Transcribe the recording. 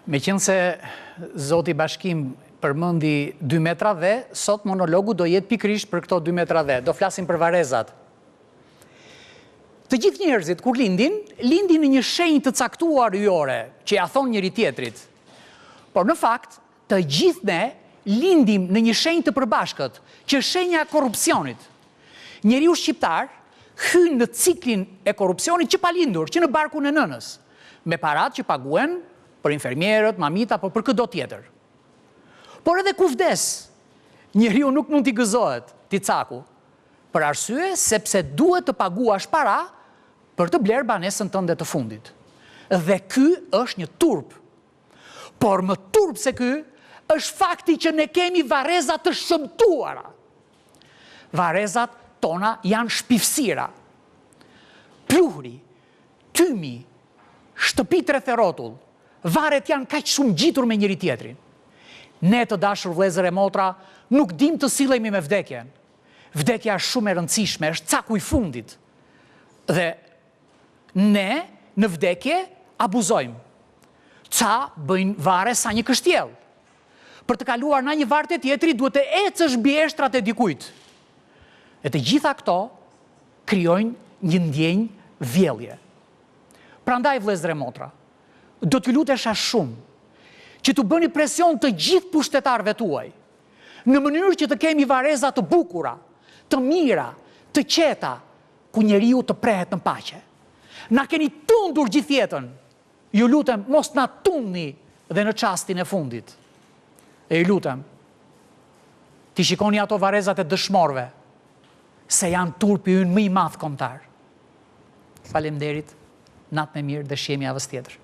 Me qenë se Zoti Bashkim përmendi 2 metra dhe, sot monologu do jetë pikrisht për këto 2 metra dhe. Do flasim për varezat. Të gjithë njerëzit, kur lindin në një shenjë të caktuar yjore, që ja thon njëri tjetrit. Por në fakt, të gjithë ne lindim në një shenjë të përbashkët, që është shenja e korrupsionit. Njeriu shqiptar hyn në ciklin e korrupsionit që pa lindur, që në barkun e nënës, me parat që paguen për infermierët, mamita, apo për çdo tjetër. Por edhe kur vdes, njeriu nuk mund t'i gëzohet, t'i caku, për arsye sepse duhet të paguash para për të bler banesën tënde të fundit. Dhe ky është një turp. Por më turp se ky është fakti që ne kemi vareza të shëmtuara. Varezat tona janë shpifsira. Pluhuri, tymi, shtëpit rreth e rrotull, varet janë kaq shumë gjitur me njëri tjetrin. Ne të dashur vëllezër e motra, nuk dim të sillemi me vdekjen. Vdekja është shumë e rëndësishme, është caku i fundit. Dhe ne në vdekje abuzojmë. Ca bëjnë vare sa një kështjell. Për të kaluar në një varë të tjetri duhet të ecësh mbi eshtrat e dikujt. E të gjitha këto krijojnë një ndjenjë vjellje. Prandaj vëllezër e motra, do t'ju lutesha shumë që t'u bëni presion të gjithë pushtetarëve tuaj, në mënyrë që të kemi vareza të bukura, të mira, të qeta, ku njeriu të prehet në paqe. Na keni tundur gjithë jetën, ju lutem mos na tundni dhe në çastin e fundit. E ju lutem, ti shikoni ato varezat e dëshmorëve, se janë turpi ynë më i madh kombëtar. Faleminderit, natë me mirë dhe shihemi javës tjetër.